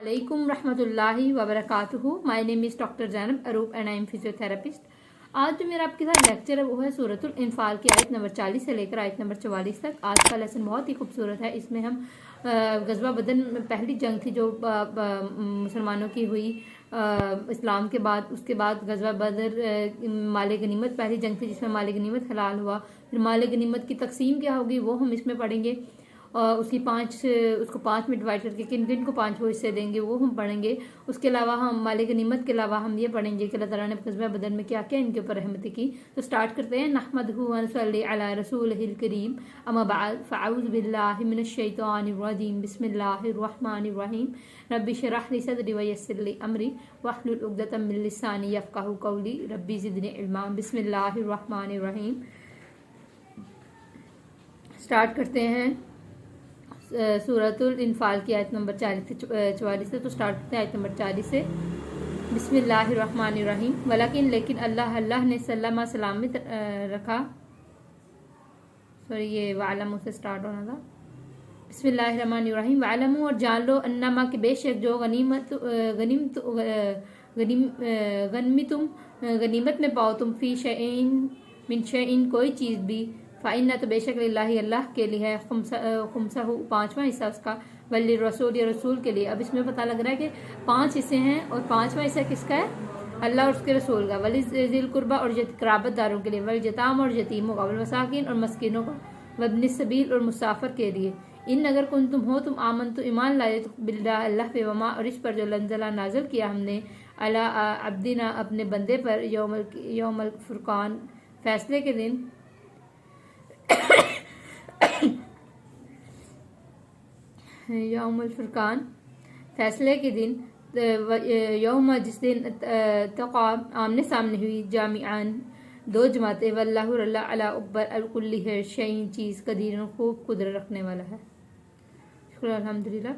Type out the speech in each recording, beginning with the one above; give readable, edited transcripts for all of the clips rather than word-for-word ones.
Alaikum रहमतुल्लाहि व बरकातुहू। My name is doctor Zainab Aroob and I am physiotherapist. आज जो मेरा आपके साथ लेक्चर है वो है सूरतुल इनफाल की आयत नंबर 40 से लेकर आयत नंबर 44 तक। आज का लेसन बहुत ही खूबसूरत है। इसमें हम गज़वा बदर में पहली जंग थी जो मुसलमानों की हुई इस्लाम के बाद। उसके बाद गज़वा बदर माल गनीमत पहली जंग थी जिसमें माल गनीमत हलाल हुआ। फिर माल गनीमत की तकसीम क्या होगी वो हम इसमें पढ़ेंगे। उसको 5 में डिवाइड करके किन किन को 5 वो हिस्से देंगे वो हम पढ़ेंगे। उसके अलावा हम मालिक गनीमत के अलावा हम ये पढ़ेंगे कि अल्लाह ताला ने ग़ज़वा बदर में क्या क्या इनके ऊपर रहमत की। तो स्टार्ट करते हैं। नहमदुहु व नसल्ली अला रसूलिहिल करीम अम्मा बाद फ़अऊज़ु बिल्लाहि मिनश शैतानिर रजीम बिस्मिल्लाहिर रहमानिर रहीम रब्बि शरह ली सदरी व यस्सिर ली अमरी वहलुल उक़दतम मिन लिसानी यफ़क़हू क़ौली रब्बि ज़िदनी इल्मा। बिस्मिल्लाहिर रहमानिर रहीम। स्टार्ट करते हैं सूरतुल इनफाल की आयत नंबर 40 से 44 से। तो स्टार्ट करते हैं आयत नंबर 40 से। बिस्मिल्लाहिर्रहमानिर्रहीम। वलाकिन लेकिन अल्लाह ने सल्लमा सलामत रखा। सॉरी ये वालमू से स्टार्ट होना था। बिस्मिल्लाहिर्रहमानिर्रहीम। वालमू और जान लो अन्नमा के बेशक जो गनीमत में पाओ तुम फी शैइन मिन शैइन कोई चीज़ भी फ़ाइन्ना तो बेशक लिल्लाहि अल्लाह के लिए है खुमसहु 5वां हिस्सा उसका वली रसूल या रसूल के लिए। अब इसमें पता लग रहा है कि 5 हिस्से हैं और 5वां हिस्सा किसका है? अल्लाह और उसके रसूल का। वली ज़िल कुर्बा और क़राबतदारों के लिए, वल यताम और यतीमों का, वल मसाकिन और मस्किनों का, वब्नि सबील और मुसाफिर के लिए। इन अगर कुन तुम हो तुम आमन तो ईमान लाए तो बिल्लाह अल्लाह पे वमा और इस पर जो लंजला नाजल किया हमने अला अब्दिना अपने बंदे पर यौमल फुरकान फैसले के दिन यौमुल फुरकान फैसले के दिन यौम जिस दिन तक़ा आमने सामने हुई जामिआन 2 जमातें वल्लाहु अला उब्बर अलकुल्ली है शैइन चीज़ कदीर खूब कुदरत रखने वाला है। शुक्र अल्हम्दुलिल्लाह।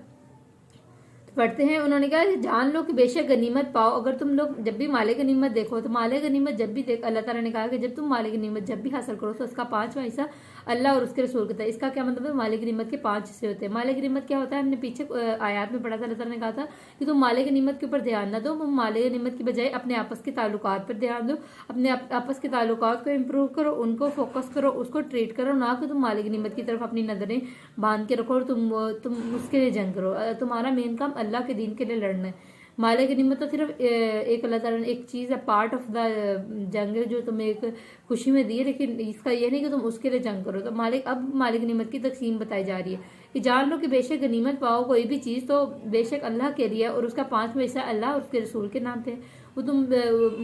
तो पढ़ते हैं। उन्होंने कहा कि जान लो कि बेशक गनीमत पाओ। अगर तुम लोग जब भी माले गनीमत देखो तो माले गनीमत जब भी देख अल्लाह ताला ने कहा कि जब तुम माले गनीमत जब भी हासिल करो तो उसका 5वां हिस्सा अल्लाह और उसके रसूल का था। इसका क्या मतलब है? माले गनीमत के 5 हिस्से होते हैं। माले गनीमत क्या होता है? हमने पीछे आयात में पढ़ा था। अल्लाह ताला ने कहा था कि तुम माले गनीमत के ऊपर ध्यान ना दो, तुम माले गनीमत की बजाय अपने आपस के ताल्लुकात पर ध्यान दो। अपने आपस के ताल्लुकात को इम्प्रूव करो, उनको फोकस करो, उसको ट्रीट करो, ना कि तुम माले गनीमत की तरफ अपनी नजरें बांध के रखो और तुम उसके लिए जंग करो। तुम्हारा मेन काम अल्लाह के दीन के लिए लड़ना है। माले गनीमत तो सिर्फ एक अल्लाह ताला ने एक चीज़ है, पार्ट ऑफ द जंग है जो तुम्हें एक खुशी में दी है, लेकिन इसका ये नहीं कि तुम उसके लिए जंग करो। तो अब मालिक गनीमत की तकसीम बताई जा रही है कि जान लो कि बेशक गनीमत पाओ कोई भी चीज़ तो बेशक अल्लाह के लिए और उसका 5वां हिस्सा अल्लाह और उसके रसूल के नाम पे। वो तुम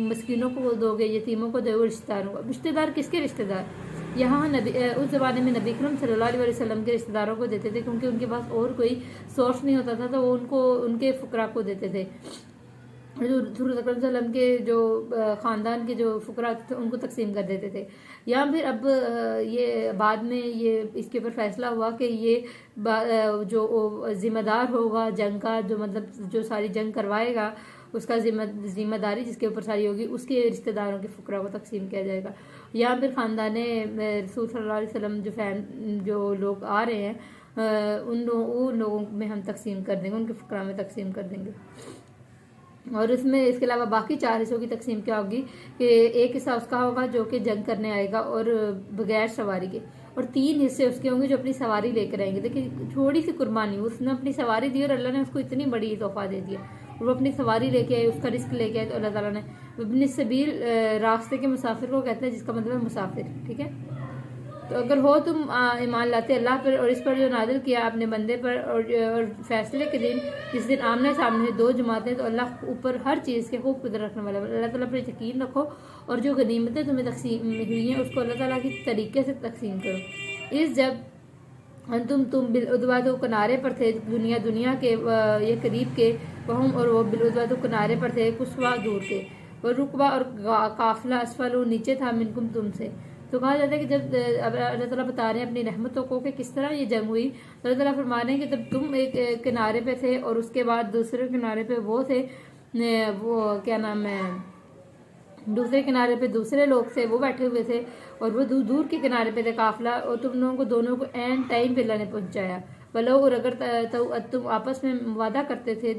मस्किनों को दोगे, यतीमों को दोगे, रिश्तेदारों को। रिश्तेदार किसके रिश्तेदार? यहाँ नबी उस ज़माने में नबी करीम सल्लल्लाहु अलैहि वसल्लम के रिश्तेदारों को देते थे क्योंकि उनके पास और कोई सोर्स नहीं होता था, तो वो उनको उनके फुकरा को देते थे। वसल्लम के जो ख़ानदान के जो फुकरा थे उनको तकसीम कर देते थे। या फिर अब ये बाद में ये इसके ऊपर फैसला हुआ कि ये जो ज़िम्मेदार होगा जंग का, जो मतलब जो सारी जंग करवाएगा उसका जिम्मेदारी जिसके ऊपर सारी होगी उसके रिश्तेदारों के फुकरा को तकसीम किया जाएगा। या फिर ख़ानदान रसूल सल्लल्लाहु अलैहि वसल्लम जो लोग आ रहे हैं उन लोगों में हम तकसीम कर देंगे, उनके फुकरा में तकसीम कर देंगे। और इसमें इसके अलावा बाकी 4 हिस्सों की तकसीम क्या होगी कि एक हिस्सा उसका होगा जो कि जंग करने आएगा और बगैर सवारी के, और 3 हिस्से उसके होंगे जो अपनी सवारी लेकर आएंगे। देखिए छोटी सी कुर्बानी, उसने अपनी सवारी दी और अल्लाह ने उसको इतनी बड़ी तोहफा दे दिया और वो अपनी सवारी लेके आए, उसका रिस्क लेके आए। तो अल्लाह ताला ने इब्न सबील रास्ते के मुसाफिर को कहते हैं, जिसका मतलब है मुसाफिर। ठीक है। तो अगर हो तुम ईमान लाते अल्लाह पर और इस पर जो नाजिल किया अपने बंदे पर और फैसले के दिन जिस दिन आमने सामने 2 जमातें, तो अल्लाह ऊपर हर चीज़ के खूब कुदरत रखने वाला है। अल्लाह ताला पर यकीन रखो और जो गनीमतें तुम्हें तकसीम हुई हैं उसको अल्लाह ताला की तरीके से तकसीम करो। इस जब तुम बिलउदवा तो किनारे पर थे, दुनिया के ये करीब के वहम और वो बिलउदवा तो किनारे पर थे कुसवा दूर के, वो रुकबा और काफिला असफल नीचे था मिनकुम तुमसे। तो कहा जाता है कि जब अल्लाह ताला बता रहे हैं अपनी रहमतों को कि किस तरह ये जंग हुई, तो अल्लाह ताला फरमा रहे हैं कि जब तुम एक किनारे पे थे और उसके बाद दूसरे किनारे पे वो थे, वो क्या नाम है, दूसरे किनारे पे दूसरे लोग थे वो बैठे हुए थे और वो दूर दूर के किनारे पे थे काफिला, और तुम लोगों को दोनों को एंड टाइम पे अल्लाह ने पहुंचाया। वलो, और अगर तुम आपस में वादा करते थे,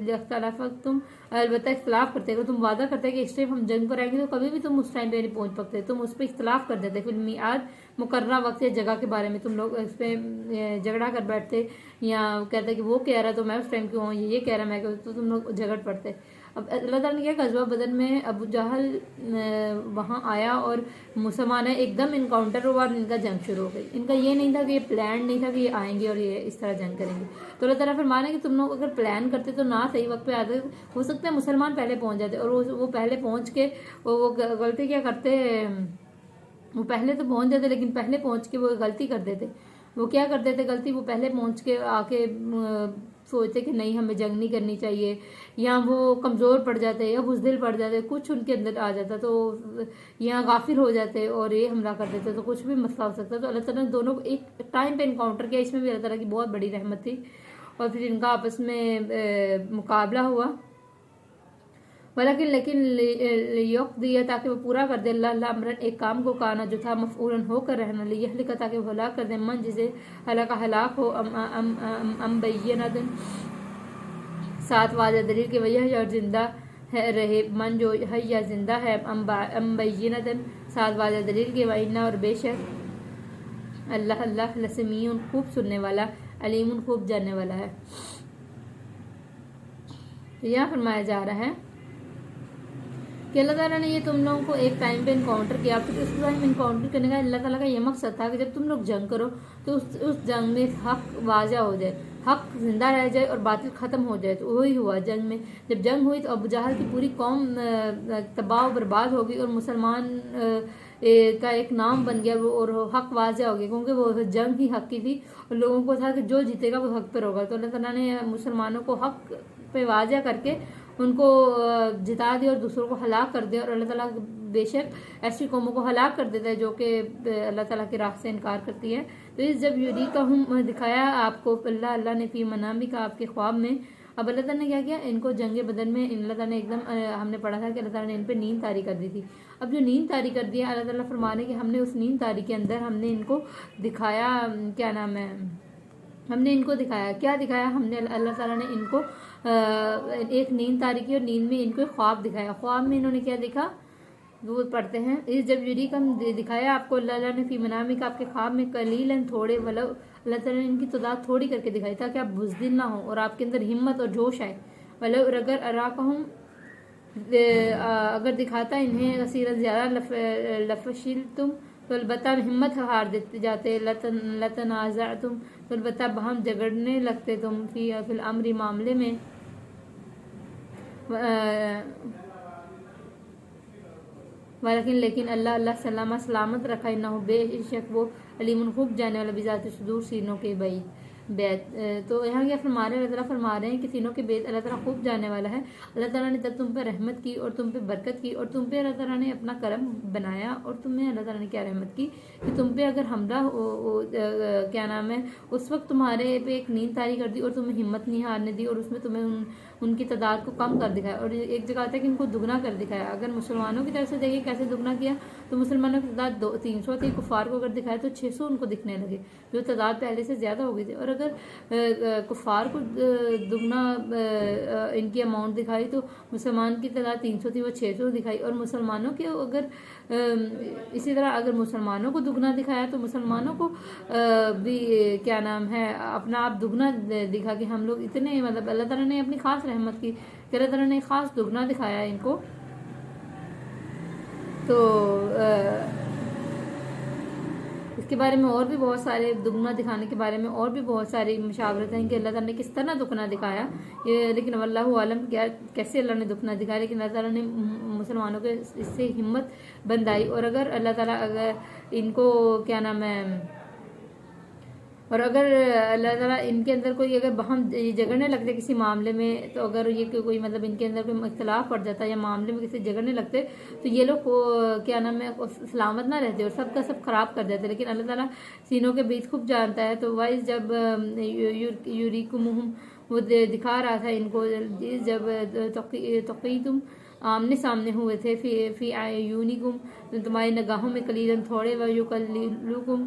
तुम अलबत्ता इख्तलाफ करते, अगर तुम वादा करते कि इस टाइम हम जंग पर आएंगे, तो कभी भी तुम उस टाइम पे नहीं पहुंच सकते, तुम उस पर इख्तलाफ कर देते, फिर मियाद मुकर्रा वक्त या जगह के बारे में तुम लोग इस पर झगड़ा कर बैठते, या कहते कि वो कह रहा तो मैं उस टाइम क्यों हूँ, ये कह रहा मैं क्यों, तो तुम लोग झगड़ पड़ते। अब अल्लाह ताला ने क्या, गज़वा बदर में अबू जहल वहाँ आया और मुसलमान एकदम इनकाउंटर हुआ और इनका जंग शुरू हो गई। इनका ये नहीं था कि ये प्लान नहीं था कि ये आएंगे और ये इस तरह जंग करेंगे। तो अल्लाह ताला फरमाना कि तुम लोग अगर प्लान करते तो ना सही वक्त पे आते, हो सकता है मुसलमान पहले पहुंच जाते, और वो पहले पहुंच के वो गलती क्या करते, वो पहले तो पहुंच जाते लेकिन पहले पहुंच के वो गलती कर देते। वो क्या कर देते गलती, वो पहले पहुंच के आके सोचते कि नहीं हमें जंग नहीं करनी चाहिए, या वो कमज़ोर पड़ जाते या बुज़दिल पड़ जाते, कुछ उनके अंदर आ जाता, तो या गाफिल हो जाते और ये हमला कर देते, तो कुछ भी मसला हो सकता। तो अल्लाह ताला ने दोनों को एक टाइम पे इनकाउंटर किया, इसमें भी अल्लाह ताला की बहुत बड़ी रहमत थी। और फिर इनका आपस में मुकाबला हुआ, लेकिन लियुक दिया ताकि वो पूरा कर दे अल्लाह अमरन एक काम को, काना जो था मफूलन होकर रहना, लियहलिका ताकि वो हलाक कर दे, मन जिसे हलाका हलाक हो, अम बैयनतन साथ वाज़ह दलील की वजह और जिंदा है रहे, मन जो है या जिंदा है, अम बैयनतन साथ वाज़ह दलील की वइन्ना और बेशक अल्लाह अल्लाह लसमीउन खूब सुनने वाला, अलीमुन खूब जानने वाला है। तो यहाँ फरमाया जा रहा है कि अल्लाह ताला ने ये तुम लोगों को एक टाइम पे इनकाउंटर किया, फिर उस टाइम इनकाउंटर करने का अल्लाह ताला का ये मकसद था कि जब तुम लोग जंग करो तो उस जंग में हक वाज़ा हो जाए, हक जिंदा रह जाए और बातिल ख़त्म हो जाए। तो वही हुआ जंग में। जब जंग हुई तो अबू जहल की पूरी कौम तबाह बर्बाद हो गई और मुसलमान का एक नाम बन गया और हक वाज़ा हो गया, क्योंकि वो जंग ही हक की थी और लोगों को था कि जो जीतेगा वो हक पर होगा। तो अल्लाह ताला ने मुसलमानों को हक पे वाज़ा करके उनको जिता दिया और दूसरों को हलाक कर दिया। और अल्लाह ताला बेशक ऐसी कौमों को हलाक कर देता है जो कि अल्लाह ताला की राह से इनकार करती है। तो इस जब यूरी का हम दिखाया आपको अल्लाह ने फी मनामी का आपके ख्वाब में। अब अल्लाह ताला ने क्या किया, इनको जंग बदर में अल्लाह ताला ने एकदम हमने पढ़ा था कि अल्लाह ताला ने इन पर नींद तारी कर दी थी। अब जो नींद तारी कर दिया अल्लाह ताला फरमाने कि हमने उस नींद तारी के अंदर हमने इनको दिखाया, क्या नाम है, हमने इनको दिखाया, क्या दिखाया हमने, अल्लाह ताला ने इनको एक नींद तारी की और नींद में इनको ख्वाब दिखाया। ख्वाब में इन्होंने क्या देखा, वो पढ़ते हैं, इस जब यूरी का दिखाया आपको अल्लाह ने फी मनामी का आपके ख्वाब में, कलीलन थोड़े, वलो अल्लाह ताला ने इनकी तादाद थोड़ी करके दिखाई ताकि आप बुज़दिल ना हो और आपके अंदर हिम्मत और जोश आए। वलो अगर अराकहुम अगर दिखाता इन्हें कसीरत ज़्यादा लफशिल तुम तो अलबत्ता हिम्मत हार देते जाते, लतनाज़ा तुम तो अलबत्ता हम झगड़ने लगते तुम फिल अमरी मामले में, लेकिन अल्लाह अल्लाह सलामा सलामत रखा, इन्ना हो बेशक वो अलीमुन खूब जाने वाला बिजात सुदूर सीनों के बैत। तो यहाँ क्या फरमा रहे हैं, अल्लाह ताला फरमा रहे हैं कि सीनों के बेत अल्लाह ताला खूब जाने वाला है। अल्लाह ताला ने तब तुम पे रहमत की और तुम पे बरकत की और तुम पे अल्लाह ताला ने अपना करम बनाया और तुम्हें अल्लाह ताला ने क्या रहमत की कि तुम पे अगर हमला क्या नाम है, उस वक्त तुम्हारे पे एक नींद तारी कर दी और तुम्हें हिम्मत नहीं हारने दी और उसमें तुम्हें उनकी तादाद को कम कर दिखाया। और एक जगह आता है कि उनको दुगना कर दिखाया। अगर मुसलमानों की तरफ से देखिए कैसे दुगना किया, तो मुसलमानों की तादाद 300 थी, कुफार को अगर दिखाया तो 600 उनको दिखने लगे, जो तादाद पहले से ज़्यादा हो गई थी। और अगर कुफार को दुगना इनकी अमाउंट दिखाई तो मुसलमान की तादाद 300 थी, वो 600 दिखाई। और मुसलमानों के अगर इसी तरह अगर मुसलमानों को दुगना दिखाया तो मुसलमानों को भी क्या नाम है अपना आप दुगना दिखा कि हम लोग इतने, मतलब अल्लाह ताला ने अपनी खास रहमत की, अल्लाह ताला ने खास दुगना दिखाया इनको। तो इसके बारे में और भी बहुत सारे दुगना दिखाने के बारे में और भी बहुत सारी मुशावरत हैं कि अल्लाह ताला ने किस तरह दुगना दिखाया ये, लेकिन वल्लाहु आलम क्या कैसे अल्लाह ने दुगना दिखाया। लेकिन अल्लाह ताला ने मुसलमानों के इससे हिम्मत बंधाई। और अगर अल्लाह ताला अगर इनको क्या नाम है, और अगर अल्लाह ताला इनके अंदर कोई अगर हम झगड़ने लगते किसी मामले में, तो अगर ये कोई मतलब इनके अंदर कोई इख्तलाफ पड़ जाता या मामले में किसी झगड़ने लगते तो ये लोग क्या नाम है सलामत ना रहते और सबका सब खराब कर देते। लेकिन अल्लाह ताला सीनों के बीच खूब जानता है। तो वाइस जब यूरिकुमुहुम वो दिखा रहा था इनको, जब तकी तुम आमने सामने हुए थे, फी आयुनिकुम तुम्हारी निगाहों में, कलीलन थोड़े, वयुकल्लिलुकुम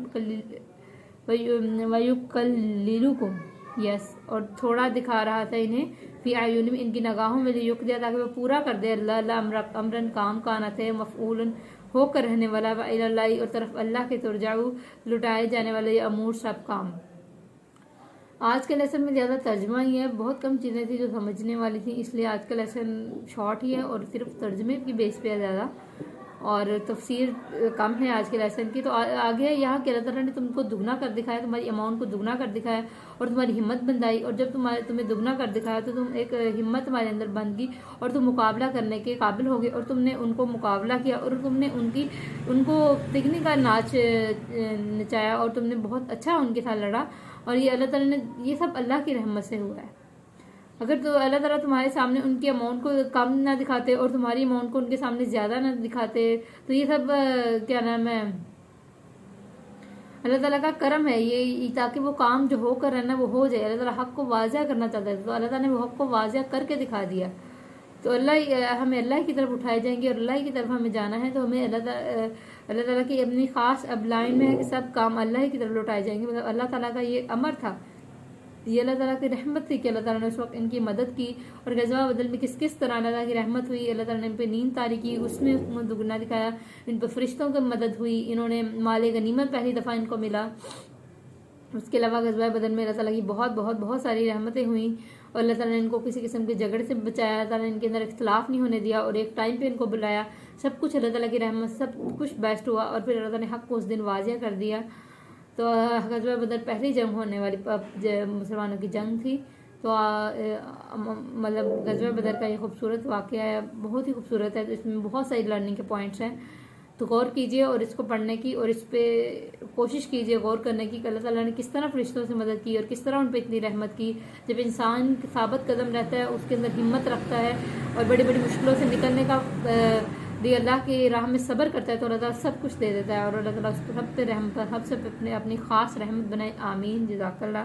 वयुकल्लिलुकुम यस, और थोड़ा दिखा रहा था इन्हें फी आयुनिम, इनकी नगाहों में युक दिया ताकि वो पूरा कर दे अमरन काम काना थे मफऊलन होकर रहने वाला व इलल्लाहि और तरफ अल्लाह के तुरजाऊ लुटाए जाने वाले ये अमूर सब काम। आज के लेसन में ज़्यादा तर्जमा ही है, बहुत कम चीज़ें थी जो समझने वाली थी, इसलिए आज का लेसन शॉर्ट ही है और सिर्फ तर्जमे की बेस पे है ज़्यादा, और तफसीर कम है आज के लेसन की। तो आगे यहाँ कि अल्लाह ताला ने तुमको दुगना कर दिखाया, तुम्हारी अमाउंट को दुगना कर दिखाया और तुम्हारी हिम्मत बंधाई, और जब तुम्हें दुगना कर दिखाया तो तुम एक हिम्मत तुम्हारे अंदर बन गई और तुम मुकाबला करने के काबिल हो गए, और तुमने उनको मुकाबला किया और तुमने उनको तिगनी का नाच नचाया और तुमने बहुत अच्छा उनके साथ लड़ा। और ये अल्लाह ताला ने, ये सब अल्लाह की रहमत से हुआ है। अगर तो अल्लाह ताला तुम्हारे सामने उनकी अमाउंट को कम ना दिखाते और तुम्हारी अमाउंट को उनके सामने ज़्यादा ना दिखाते तो ये सब क्या नाम है, अल्लाह ताला का करम है ये, ताकि वो काम जो होकर है ना वो हो जाए। अल्लाह ताला हक को वाज़ह करना चाहता है तो अल्लाह ताला ने वो हक को वाज़ह करके दिखा दिया। तो हमें अल्लाह की तरफ उठाए जाएंगे और अल्लाह की तरफ हमें जाना है, तो हमें अल्लाह ताला की अपनी ख़ास अब लाइन में है कि सब काम अल्लाह की तरफ लौटाए जाएंगे। मतलब अल्लाह ताला का ये अमर था, ये अल्लाह ताला की रहमत थी कि अल्लाह ताला ने उस वक्त इनकी मदद की। और गज़वा बदल में किस किस तरह अल्लाह की रहमत हुई, अल्लाह ताला ने इन पर नींद तारी की, उसमें दुगना दिखाया, इन पर फरिश्तों की मदद हुई, इन्होंने माल गनीमत पहली दफ़ा इनको मिला। उसके अलावा गज़वा बदल में अल्लाह ताला की बहुत बहुत बहुत सारी रहमतें हुई और अल्लाह ताला ने इनको किसी किस्म के झगड़े से बचाया, अल्लाह ताला ने इनके अंदर इख्तलाफ नहीं होने दिया और एक टाइम पे इनको बुलाया। सब कुछ अल्लाह ताला की रहमत, सब कुछ बेस्ट हुआ और फिर अल्लाह ताला ने हक़ को उस दिन वाज़िया कर दिया। तो गज़वा बदर पहली जंग होने वाली मुसलमानों की जंग थी। तो मतलब गज़वा बदर का ये खूबसूरत वाक़या है, बहुत ही खूबसूरत है। तो इसमें बहुत सारी लर्निंग के पॉइंट्स हैं, तो गौर कीजिए और इसको पढ़ने की और इस पर कोशिश कीजिए गौर करने की कि अल्लाह ताला ने किस तरह फरिश्तों से मदद की और किस तरह उन पर इतनी रहमत की। जब इंसान साबित कदम रहता है, उसके अंदर हिम्मत रखता है और बड़ी बड़ी मुश्किलों से निकलने का लिए अल्लाह की राह में सब्र करता है तो अल्लाह ताला सब कुछ दे देता है और अल्लाह ताला उसको सब पे रहम, सब से अपनी ख़ास रहमत बनाए। आमीन। जज़ाकल्लाह।